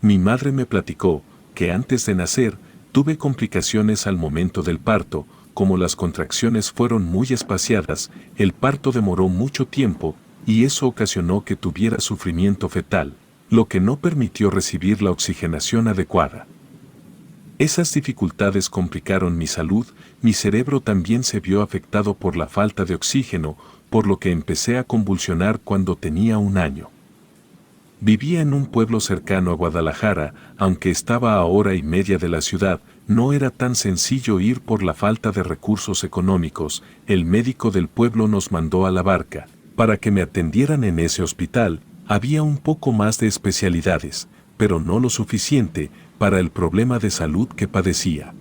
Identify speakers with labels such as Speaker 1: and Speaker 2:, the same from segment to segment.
Speaker 1: Mi madre me platicó que antes de nacer tuve complicaciones al momento del parto, como las contracciones fueron muy espaciadas, el parto demoró mucho tiempo y eso ocasionó que tuviera sufrimiento fetal, lo que no permitió recibir la oxigenación adecuada. Esas dificultades complicaron mi salud, mi cerebro también se vio afectado por la falta de oxígeno, por lo que empecé a convulsionar cuando tenía 1 año. Vivía en un pueblo cercano a Guadalajara, aunque estaba a 1 hora y media de la ciudad, no era tan sencillo ir por la falta de recursos económicos. El médico del pueblo nos mandó a La Barca, para que me atendieran en ese hospital. Había un poco más de especialidades, pero no lo suficiente para el problema de salud que padecía.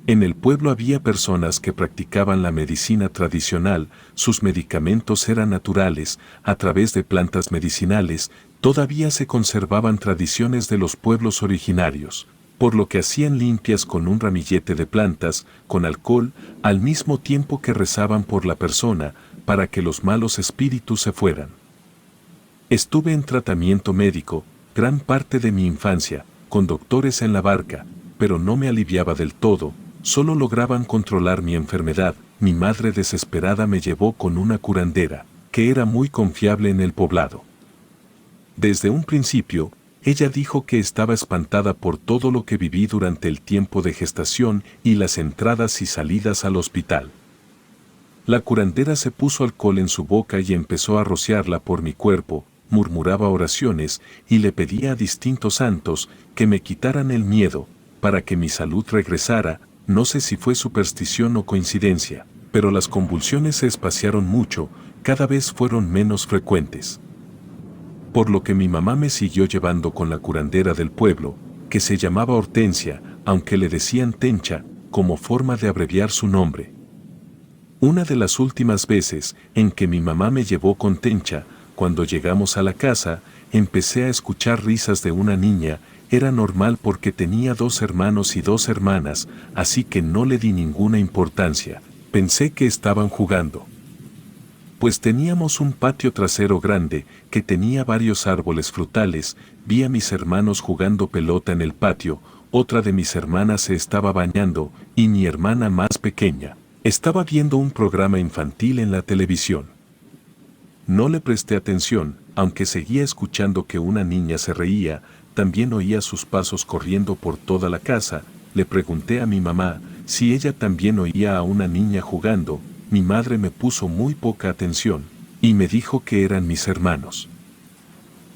Speaker 1: En el pueblo había personas que practicaban la medicina tradicional, sus medicamentos eran naturales, a través de plantas medicinales, todavía se conservaban tradiciones de los pueblos originarios, por lo que hacían limpias con un ramillete de plantas, con alcohol, al mismo tiempo que rezaban por la persona, para que los malos espíritus se fueran. Estuve en tratamiento médico, gran parte de mi infancia, con doctores en La Barca, pero no me aliviaba del todo, solo lograban controlar mi enfermedad. Mi madre desesperada me llevó con una curandera, que era muy confiable en el poblado. Desde un principio, ella dijo que estaba espantada por todo lo que viví durante el tiempo de gestación y las entradas y salidas al hospital. La curandera se puso alcohol en su boca y empezó a rociarla por mi cuerpo, murmuraba oraciones y le pedía a distintos santos que me quitaran el miedo, para que mi salud regresara. No sé si fue superstición o coincidencia, pero las convulsiones se espaciaron mucho, cada vez fueron menos frecuentes. Por lo que mi mamá me siguió llevando con la curandera del pueblo, que se llamaba Hortensia, aunque le decían Tencha, como forma de abreviar su nombre. Una de las últimas veces en que mi mamá me llevó con Tencha, cuando llegamos a la casa, empecé a escuchar risas de una niña. Era normal porque tenía 2 hermanos y 2 hermanas, así que no le di ninguna importancia. Pensé que estaban jugando. Pues teníamos un patio trasero grande que tenía varios árboles frutales. Vi a mis hermanos jugando pelota en el patio, otra de mis hermanas se estaba bañando y mi hermana más pequeña estaba viendo un programa infantil en la televisión. No le presté atención, aunque seguía escuchando que una niña se reía. También oía sus pasos corriendo por toda la casa. Le pregunté a mi mamá si ella también oía a una niña jugando. Mi madre me puso muy poca atención y me dijo que eran mis hermanos.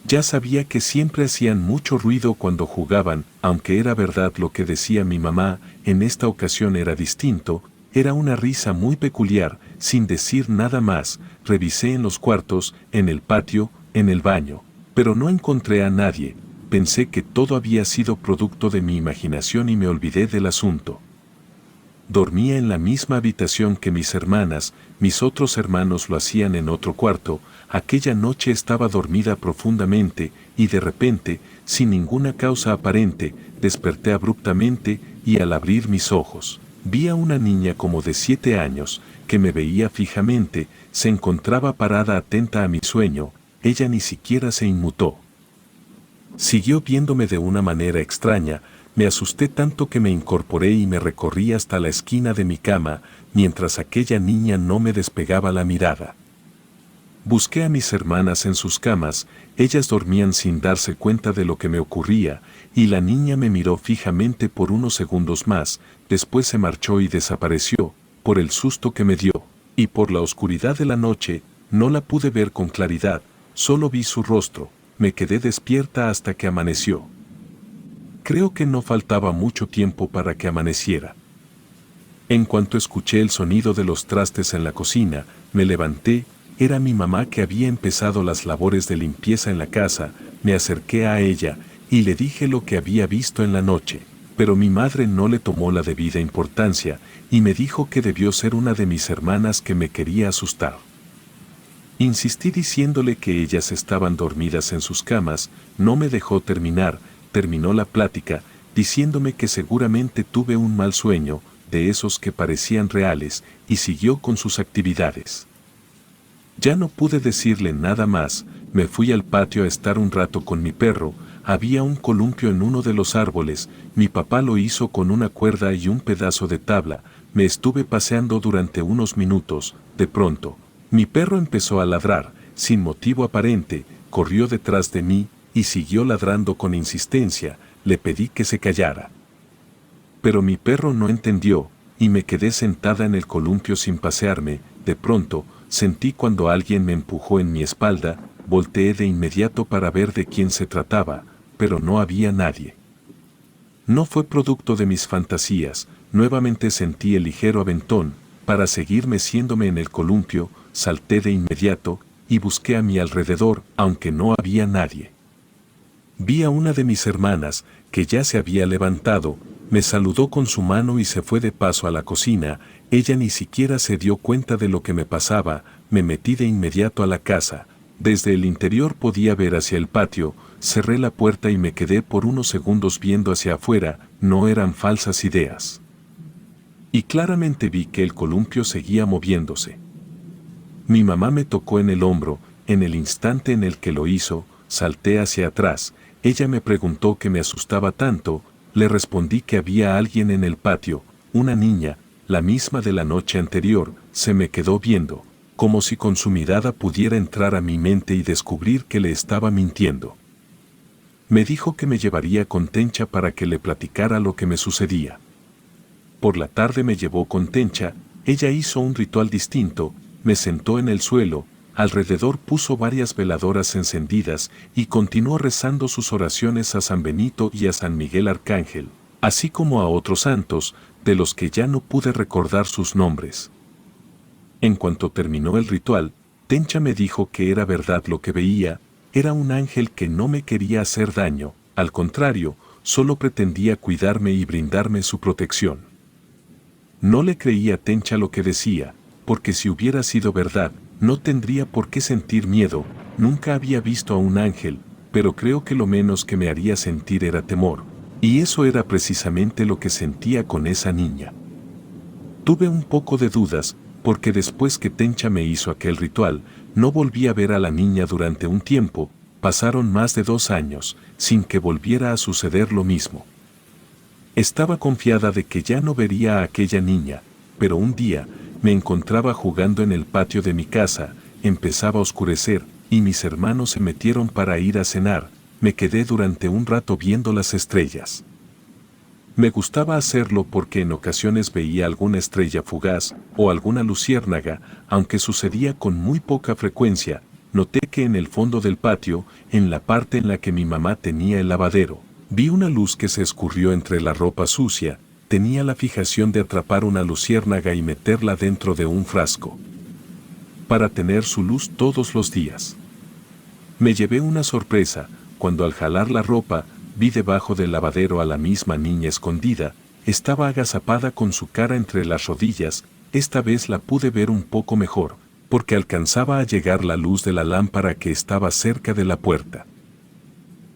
Speaker 1: Ya sabía que siempre hacían mucho ruido cuando jugaban, aunque era verdad lo que decía mi mamá. En esta ocasión era distinto, era una risa muy peculiar. Sin decir nada más, revisé en los cuartos, en el patio, en el baño, pero no encontré a nadie. Pensé que todo había sido producto de mi imaginación y me olvidé del asunto. Dormía en la misma habitación que mis hermanas, mis otros hermanos lo hacían en otro cuarto. Aquella noche estaba dormida profundamente y de repente, sin ninguna causa aparente, desperté abruptamente y al abrir mis ojos, vi a una niña como de 7 años, que me veía fijamente, se encontraba parada atenta a mi sueño. Ella ni siquiera se inmutó. Siguió viéndome de una manera extraña. Me asusté tanto que me incorporé y me recorrí hasta la esquina de mi cama, mientras aquella niña no me despegaba la mirada. Busqué a mis hermanas en sus camas, ellas dormían sin darse cuenta de lo que me ocurría, y la niña me miró fijamente por unos segundos más, después se marchó y desapareció. Por el susto que me dio, y por la oscuridad de la noche, no la pude ver con claridad, solo vi su rostro. Me quedé despierta hasta que amaneció. Creo que no faltaba mucho tiempo para que amaneciera. En cuanto escuché el sonido de los trastes en la cocina, me levanté. Era mi mamá que había empezado las labores de limpieza en la casa. Me acerqué a ella y le dije lo que había visto en la noche, pero mi madre no le tomó la debida importancia y me dijo que debió ser una de mis hermanas que me quería asustar. Insistí diciéndole que ellas estaban dormidas en sus camas. No me dejó terminar. Terminó la plática, diciéndome que seguramente tuve un mal sueño, de esos que parecían reales, y siguió con sus actividades. Ya no pude decirle nada más, me fui al patio a estar un rato con mi perro. Había un columpio en uno de los árboles, mi papá lo hizo con una cuerda y un pedazo de tabla. Me estuve paseando durante unos minutos. De pronto, mi perro empezó a ladrar, sin motivo aparente, corrió detrás de mí y siguió ladrando con insistencia. Le pedí que se callara. Pero mi perro no entendió, y me quedé sentada en el columpio sin pasearme. De pronto, sentí cuando alguien me empujó en mi espalda. Volteé de inmediato para ver de quién se trataba, pero no había nadie. No fue producto de mis fantasías. Nuevamente sentí el ligero aventón. Para seguir meciéndome en el columpio, salté de inmediato y busqué a mi alrededor, aunque no había nadie. Vi a una de mis hermanas, que ya se había levantado, me saludó con su mano y se fue de paso a la cocina. Ella ni siquiera se dio cuenta de lo que me pasaba. Me metí de inmediato a la casa. Desde el interior podía ver hacia el patio. Cerré la puerta y me quedé por unos segundos viendo hacia afuera. No eran falsas ideas. Y claramente vi que el columpio seguía moviéndose. Mi mamá me tocó en el hombro. En el instante en el que lo hizo, salté hacia atrás. Ella me preguntó qué me asustaba tanto. Le respondí que había alguien en el patio, una niña, la misma de la noche anterior. Se me quedó viendo, como si con su mirada pudiera entrar a mi mente y descubrir que le estaba mintiendo. Me dijo que me llevaría con Tencha para que le platicara lo que me sucedía. Por la tarde me llevó con Tencha. Ella hizo un ritual distinto, me sentó en el suelo, alrededor puso varias veladoras encendidas y continuó rezando sus oraciones a San Benito y a San Miguel Arcángel, así como a otros santos, de los que ya no pude recordar sus nombres. En cuanto terminó el ritual, Tencha me dijo que era verdad lo que veía. Era un ángel que no me quería hacer daño, al contrario, solo pretendía cuidarme y brindarme su protección. No le creía a Tencha lo que decía, porque si hubiera sido verdad, no tendría por qué sentir miedo. Nunca había visto a un ángel, pero creo que lo menos que me haría sentir era temor, y eso era precisamente lo que sentía con esa niña. Tuve un poco de dudas, porque después que Tencha me hizo aquel ritual, no volví a ver a la niña durante un tiempo. Pasaron más de 2 años, sin que volviera a suceder lo mismo. Estaba confiada de que ya no vería a aquella niña, pero un día, me encontraba jugando en el patio de mi casa. Empezaba a oscurecer, y mis hermanos se metieron para ir a cenar. Me quedé durante un rato viendo las estrellas. Me gustaba hacerlo porque en ocasiones veía alguna estrella fugaz, o alguna luciérnaga, aunque sucedía con muy poca frecuencia. Noté que en el fondo del patio, en la parte en la que mi mamá tenía el lavadero, vi una luz que se escurrió entre la ropa sucia. Tenía la fijación de atrapar una luciérnaga y meterla dentro de un frasco, para tener su luz todos los días. Me llevé una sorpresa, cuando al jalar la ropa, vi debajo del lavadero a la misma niña escondida. Estaba agazapada con su cara entre las rodillas. Esta vez la pude ver un poco mejor, porque alcanzaba a llegar la luz de la lámpara que estaba cerca de la puerta.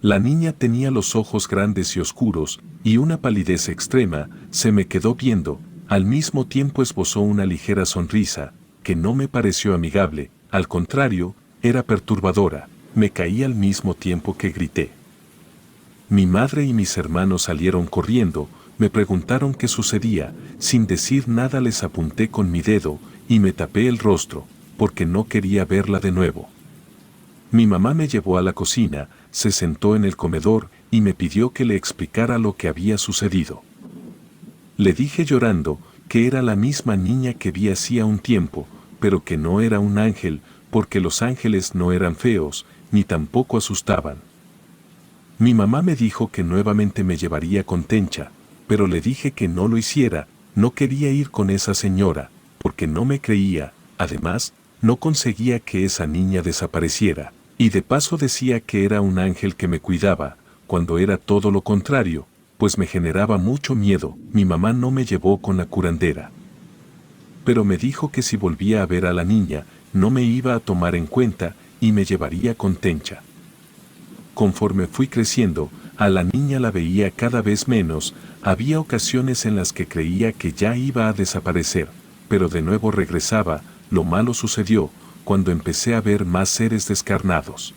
Speaker 1: La niña tenía los ojos grandes y oscuros, y una palidez extrema. Se me quedó viendo, al mismo tiempo esbozó una ligera sonrisa, que no me pareció amigable, al contrario, era perturbadora. Me caí al mismo tiempo que grité. Mi madre y mis hermanos salieron corriendo, me preguntaron qué sucedía. Sin decir nada les apunté con mi dedo, y me tapé el rostro, porque no quería verla de nuevo. Mi mamá me llevó a la cocina, se sentó en el comedor y me pidió que le explicara lo que había sucedido. Le dije llorando que era la misma niña que vi hacía un tiempo, pero que no era un ángel, porque los ángeles no eran feos, ni tampoco asustaban. Mi mamá me dijo que nuevamente me llevaría con Tencha, pero le dije que no lo hiciera. No quería ir con esa señora, porque no me creía. Además, no conseguía que esa niña desapareciera. Y de paso decía que era un ángel que me cuidaba, cuando era todo lo contrario, pues me generaba mucho miedo. Mi mamá no me llevó con la curandera, pero me dijo que si volvía a ver a la niña, no me iba a tomar en cuenta y me llevaría con Tencha. Conforme fui creciendo, a la niña la veía cada vez menos. Había ocasiones en las que creía que ya iba a desaparecer, pero de nuevo regresaba. Lo malo sucedió cuando empecé a ver más seres descarnados.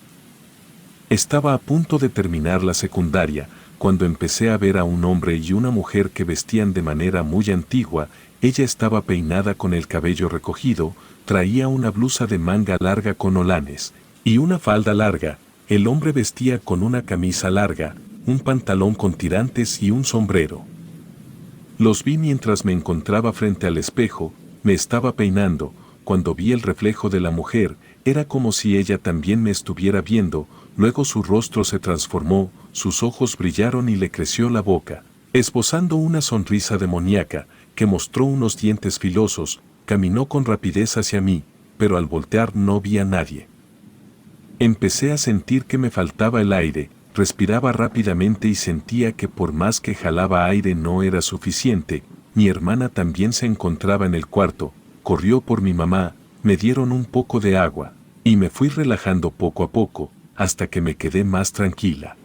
Speaker 1: Estaba a punto de terminar la secundaria, cuando empecé a ver a un hombre y una mujer que vestían de manera muy antigua. Ella estaba peinada con el cabello recogido, traía una blusa de manga larga con holanes, y una falda larga. El hombre vestía con una camisa larga, un pantalón con tirantes y un sombrero. Los vi mientras me encontraba frente al espejo, me estaba peinando. Cuando vi el reflejo de la mujer, era como si ella también me estuviera viendo. Luego su rostro se transformó, sus ojos brillaron y le creció la boca, esbozando una sonrisa demoníaca, que mostró unos dientes filosos. Caminó con rapidez hacia mí, pero al voltear no vi a nadie. Empecé a sentir que me faltaba el aire, respiraba rápidamente y sentía que por más que jalaba aire no era suficiente. Mi hermana también se encontraba en el cuarto, corrió por mi mamá, me dieron un poco de agua, y me fui relajando poco a poco, hasta que me quedé más tranquila.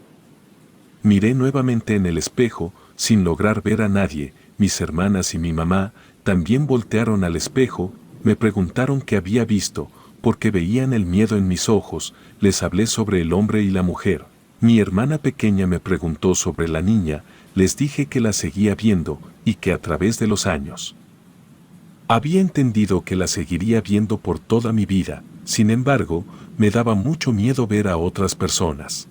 Speaker 1: Miré nuevamente en el espejo, sin lograr ver a nadie. Mis hermanas y mi mamá también voltearon al espejo, me preguntaron qué había visto, porque veían el miedo en mis ojos. Les hablé sobre el hombre y la mujer. Mi hermana pequeña me preguntó sobre la niña, les dije que la seguía viendo, y que a través de los años había entendido que la seguiría viendo por toda mi vida. Sin embargo, me daba mucho miedo ver a otras personas.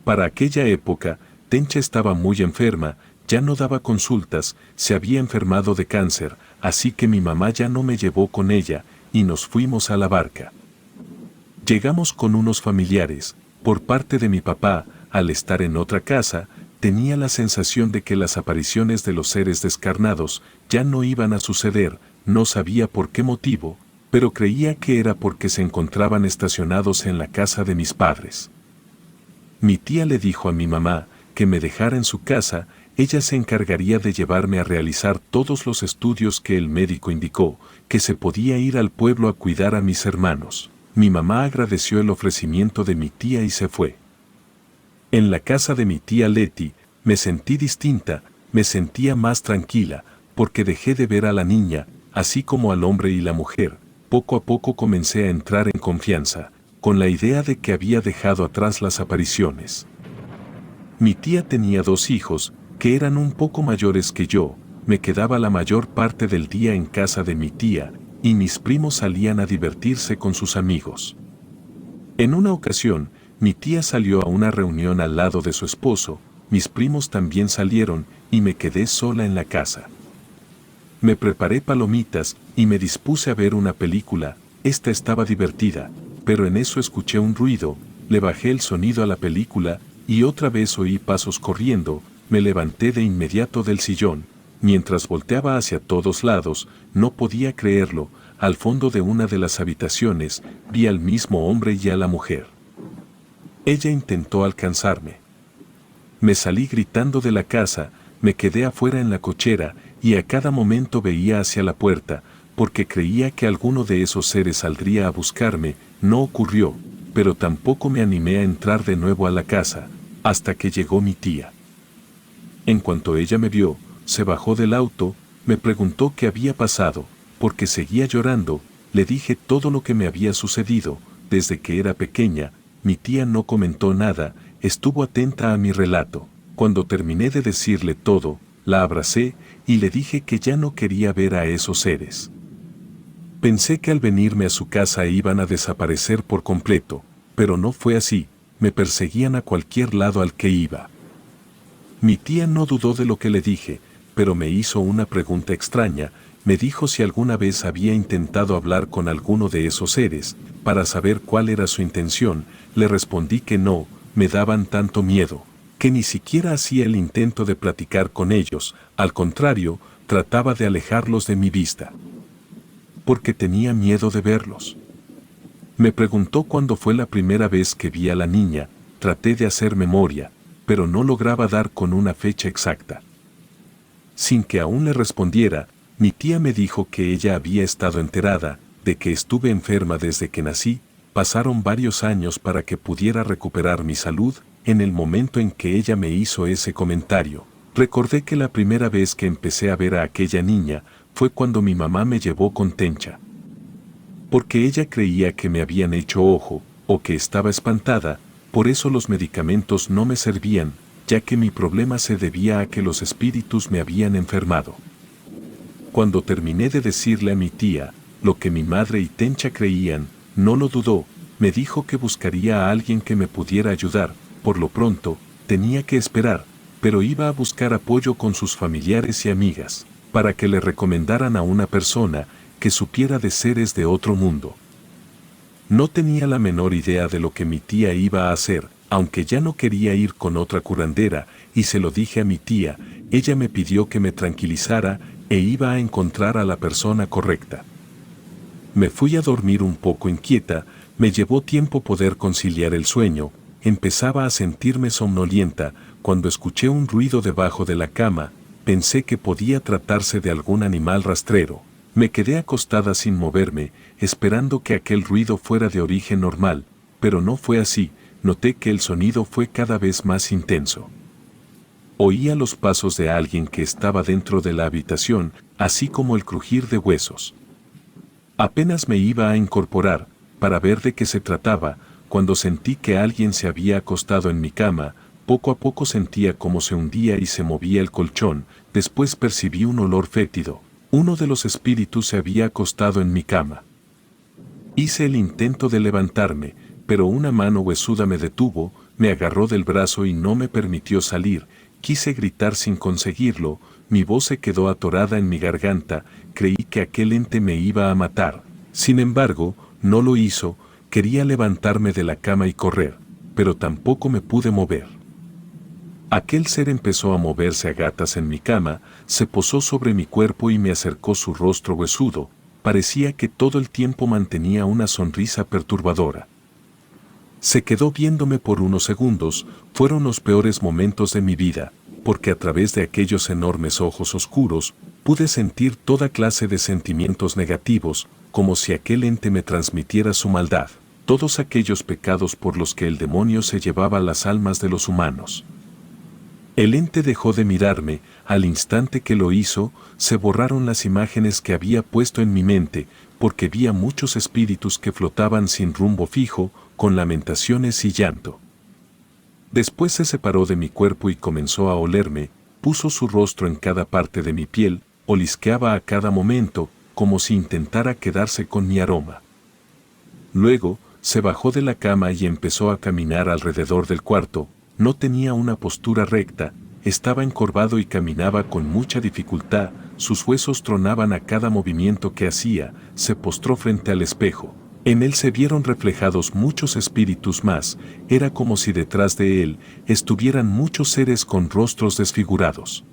Speaker 1: Para aquella época, Tencha estaba muy enferma, ya no daba consultas, se había enfermado de cáncer, así que mi mamá ya no me llevó con ella, y nos fuimos a la barca. Llegamos con unos familiares. Por parte de mi papá, al estar en otra casa, tenía la sensación de que las apariciones de los seres descarnados ya no iban a suceder. No sabía por qué motivo, pero creía que era porque se encontraban estacionados en la casa de mis padres. Mi tía le dijo a mi mamá que me dejara en su casa, ella se encargaría de llevarme a realizar todos los estudios que el médico indicó, que se podía ir al pueblo a cuidar a mis hermanos. Mi mamá agradeció el ofrecimiento de mi tía y se fue. En la casa de mi tía Leti, me sentí distinta, me sentía más tranquila, porque dejé de ver a la niña, así como al hombre y la mujer. Poco a poco comencé a entrar en confianza, con la idea de que había dejado atrás las apariciones. Mi tía tenía 2 hijos, que eran un poco mayores que yo. Me quedaba la mayor parte del día en casa de mi tía, y mis primos salían a divertirse con sus amigos. En una ocasión, mi tía salió a una reunión al lado de su esposo, mis primos también salieron, y me quedé sola en la casa. Me preparé palomitas, y me dispuse a ver una película. Esta estaba divertida, pero en eso escuché un ruido, le bajé el sonido a la película, y otra vez oí pasos corriendo. Me levanté de inmediato del sillón. Mientras volteaba hacia todos lados, no podía creerlo. Al fondo de una de las habitaciones, vi al mismo hombre y a la mujer. Ella intentó alcanzarme. Me salí gritando de la casa, me quedé afuera en la cochera, y a cada momento veía hacia la puerta, porque creía que alguno de esos seres saldría a buscarme. No ocurrió, pero tampoco me animé a entrar de nuevo a la casa, hasta que llegó mi tía. En cuanto ella me vio, se bajó del auto, me preguntó qué había pasado, porque seguía llorando. Le dije todo lo que me había sucedido, desde que era pequeña. Mi tía no comentó nada, estuvo atenta a mi relato. Cuando terminé de decirle todo, la abracé y le dije que ya no quería ver a esos seres. Pensé que al venirme a su casa iban a desaparecer por completo, pero no fue así, me perseguían a cualquier lado al que iba. Mi tía no dudó de lo que le dije, pero me hizo una pregunta extraña. Me dijo si alguna vez había intentado hablar con alguno de esos seres, para saber cuál era su intención. Le respondí que no, me daban tanto miedo, que ni siquiera hacía el intento de platicar con ellos, al contrario, trataba de alejarlos de mi vista. Porque tenía miedo de verlos. Me preguntó cuándo fue la primera vez que vi a la niña. Traté de hacer memoria, pero no lograba dar con una fecha exacta. Sin que aún le respondiera, mi tía me dijo que ella había estado enterada de que estuve enferma desde que nací. Pasaron varios años para que pudiera recuperar mi salud. En el momento en que ella me hizo ese comentario, recordé que la primera vez que empecé a ver a aquella niña fue cuando mi mamá me llevó con Tencha. Porque ella creía que me habían hecho ojo, o que estaba espantada. por eso los medicamentos no me servían, ya que mi problema se debía a que los espíritus me habían enfermado. Cuando terminé de decirle a mi tía lo que mi madre y Tencha creían, no lo dudó, me dijo que buscaría a alguien que me pudiera ayudar. Por lo pronto, tenía que esperar, pero iba a buscar apoyo con sus familiares y amigas, para que le recomendaran a una persona que supiera de seres de otro mundo. No tenía la menor idea de lo que mi tía iba a hacer, aunque ya no quería ir con otra curandera, y se lo dije a mi tía. Ella me pidió que me tranquilizara e iba a encontrar a la persona correcta. Me fui a dormir un poco inquieta, me llevó tiempo poder conciliar el sueño, empezaba a sentirme somnolienta, cuando escuché un ruido debajo de la cama, pensé que podía tratarse de algún animal rastrero. Me quedé acostada sin moverme, esperando que aquel ruido fuera de origen normal, pero no fue así, noté que el sonido fue cada vez más intenso. Oía los pasos de alguien que estaba dentro de la habitación, así como el crujir de huesos. Apenas me iba a incorporar, para ver de qué se trataba, cuando sentí que alguien se había acostado en mi cama. Poco a poco sentía cómo se hundía y se movía el colchón, después percibí un olor fétido. Uno de los espíritus se había acostado en mi cama. Hice el intento de levantarme, pero una mano huesuda me detuvo, me agarró del brazo y no me permitió salir. Quise gritar sin conseguirlo, mi voz se quedó atorada en mi garganta, creí que aquel ente me iba a matar. Sin embargo, no lo hizo, quería levantarme de la cama y correr, pero tampoco me pude mover. Aquel ser empezó a moverse a gatas en mi cama, se posó sobre mi cuerpo y me acercó su rostro huesudo, parecía que todo el tiempo mantenía una sonrisa perturbadora. Se quedó viéndome por unos segundos, fueron los peores momentos de mi vida, porque a través de aquellos enormes ojos oscuros, pude sentir toda clase de sentimientos negativos, como si aquel ente me transmitiera su maldad, todos aquellos pecados por los que el demonio se llevaba las almas de los humanos. El ente dejó de mirarme, al instante que lo hizo, se borraron las imágenes que había puesto en mi mente, porque vi a muchos espíritus que flotaban sin rumbo fijo, con lamentaciones y llanto. Después se separó de mi cuerpo y comenzó a olerme, puso su rostro en cada parte de mi piel, olisqueaba a cada momento, como si intentara quedarse con mi aroma. Luego, se bajó de la cama y empezó a caminar alrededor del cuarto. No tenía una postura recta, estaba encorvado y caminaba con mucha dificultad, sus huesos tronaban a cada movimiento que hacía, se postró frente al espejo. En él se vieron reflejados muchos espíritus más, era como si detrás de él estuvieran muchos seres con rostros desfigurados.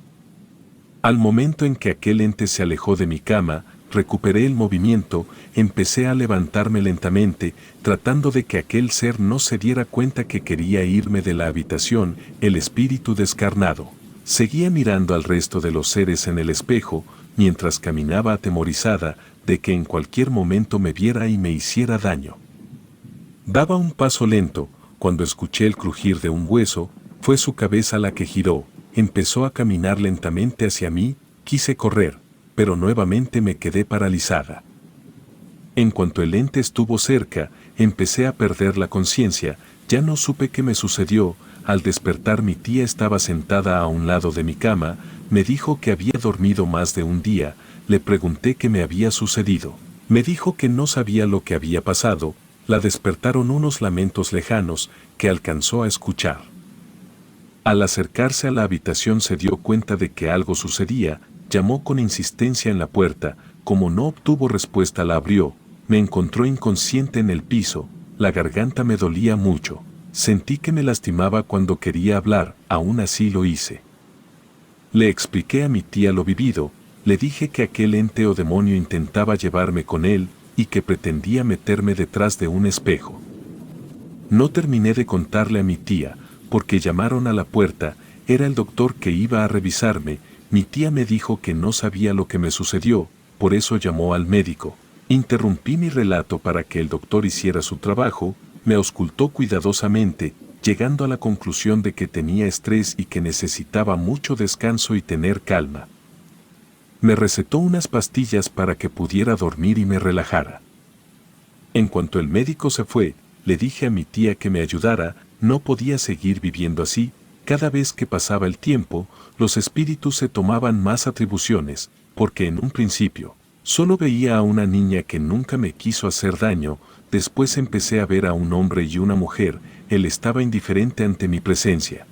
Speaker 1: Al momento en que aquel ente se alejó de mi cama, recuperé el movimiento, empecé a levantarme lentamente, tratando de que aquel ser no se diera cuenta que quería irme de la habitación. El espíritu descarnado seguía mirando al resto de los seres en el espejo, mientras caminaba atemorizada de que en cualquier momento me viera y me hiciera daño. Daba un paso lento, cuando escuché el crujir de un hueso, fue su cabeza la que giró, empezó a caminar lentamente hacia mí, quise correr, pero nuevamente me quedé paralizada. En cuanto el ente estuvo cerca, empecé a perder la conciencia, ya no supe qué me sucedió. Al despertar mi tía estaba sentada a un lado de mi cama, me dijo que había dormido más de un día, le pregunté qué me había sucedido. Me dijo que no sabía lo que había pasado, la despertaron unos lamentos lejanos que alcanzó a escuchar. Al acercarse a la habitación se dio cuenta de que algo sucedía, llamó con insistencia en la puerta, como no obtuvo respuesta la abrió, me encontró inconsciente en el piso, la garganta me dolía mucho, sentí que me lastimaba cuando quería hablar, aún así lo hice. Le expliqué a mi tía lo vivido, le dije que aquel ente o demonio intentaba llevarme con él y que pretendía meterme detrás de un espejo. No terminé de contarle a mi tía, porque llamaron a la puerta, era el doctor que iba a revisarme. Mi tía me dijo que no sabía lo que me sucedió, por eso llamó al médico. Interrumpí mi relato para que el doctor hiciera su trabajo, me auscultó cuidadosamente, llegando a la conclusión de que tenía estrés y que necesitaba mucho descanso y tener calma. Me recetó unas pastillas para que pudiera dormir y me relajara. En cuanto el médico se fue, le dije a mi tía que me ayudara, no podía seguir viviendo así. Cada vez que pasaba el tiempo, los espíritus se tomaban más atribuciones, porque en un principio, solo veía a una niña que nunca me quiso hacer daño, después empecé a ver a un hombre y una mujer, él estaba indiferente ante mi presencia.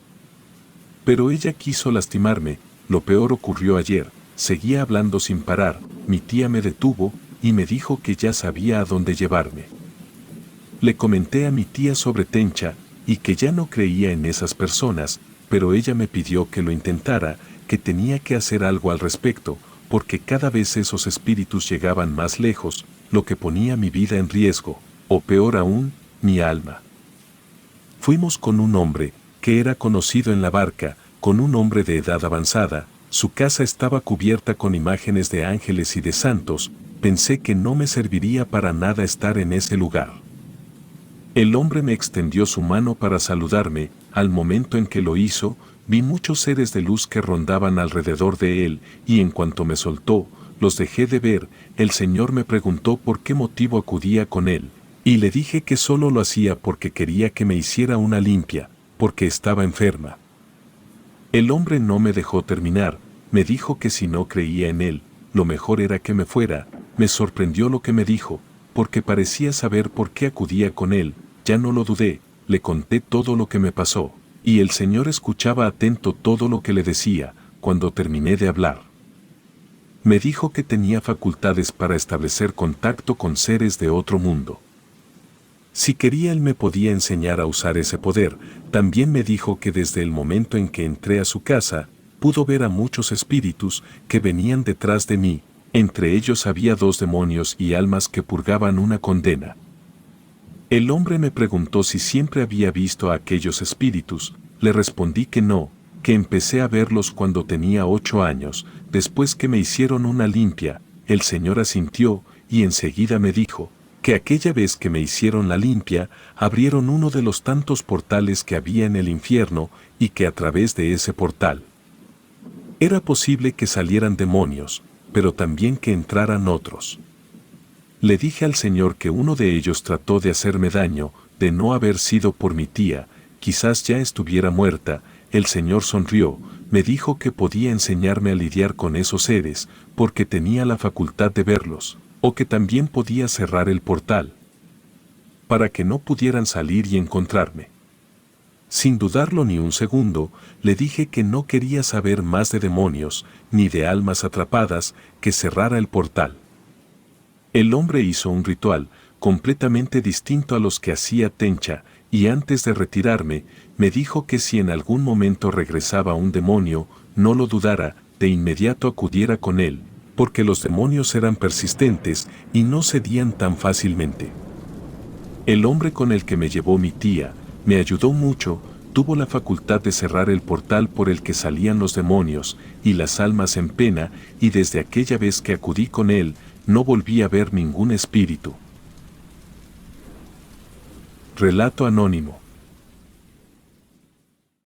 Speaker 1: Pero ella quiso lastimarme, lo peor ocurrió ayer, seguía hablando sin parar, mi tía me detuvo y me dijo que ya sabía a dónde llevarme. Le comenté a mi tía sobre Tencha y que ya no creía en esas personas, pero ella me pidió que lo intentara, que tenía que hacer algo al respecto, porque cada vez esos espíritus llegaban más lejos, lo que ponía mi vida en riesgo, o peor aún, mi alma. Fuimos con un hombre, que era conocido en la barca, con un hombre de edad avanzada, su casa estaba cubierta con imágenes de ángeles y de santos, pensé que no me serviría para nada estar en ese lugar. El hombre me extendió su mano para saludarme, al momento en que lo hizo, vi muchos seres de luz que rondaban alrededor de él, y en cuanto me soltó, los dejé de ver. El Señor me preguntó por qué motivo acudía con él, y le dije que solo lo hacía porque quería que me hiciera una limpia, porque estaba enferma. El hombre no me dejó terminar, me dijo que si no creía en él, lo mejor era que me fuera. Me sorprendió lo que me dijo, porque parecía saber por qué acudía con él. Ya no lo dudé, le conté todo lo que me pasó, y el Señor escuchaba atento todo lo que le decía. Cuando terminé de hablar, me dijo que tenía facultades para establecer contacto con seres de otro mundo. Si quería él me podía enseñar a usar ese poder. También me dijo que desde el momento en que entré a su casa, pudo ver a muchos espíritus que venían detrás de mí, entre ellos había 2 demonios y almas que purgaban una condena. El hombre me preguntó si siempre había visto a aquellos espíritus, le respondí que no, que empecé a verlos cuando tenía 8 años, después que me hicieron una limpia. El Señor asintió y enseguida me dijo que aquella vez que me hicieron la limpia, abrieron uno de los tantos portales que había en el infierno y que a través de ese portal era posible que salieran demonios, pero también que entraran otros. Le dije al Señor que uno de ellos trató de hacerme daño, de no haber sido por mi tía, quizás ya estuviera muerta. El Señor sonrió, me dijo que podía enseñarme a lidiar con esos seres, porque tenía la facultad de verlos, o que también podía cerrar el portal, para que no pudieran salir y encontrarme. Sin dudarlo ni un segundo, le dije que no quería saber más de demonios, ni de almas atrapadas, que cerrara el portal. El hombre hizo un ritual, completamente distinto a los que hacía Tencha, y antes de retirarme, me dijo que si en algún momento regresaba un demonio, no lo dudara, de inmediato acudiera con él, porque los demonios eran persistentes y no cedían tan fácilmente. El hombre con el que me llevó mi tía, me ayudó mucho, tuvo la facultad de cerrar el portal por el que salían los demonios y las almas en pena, y desde aquella vez que acudí con él, no volví a ver ningún espíritu. Relato anónimo.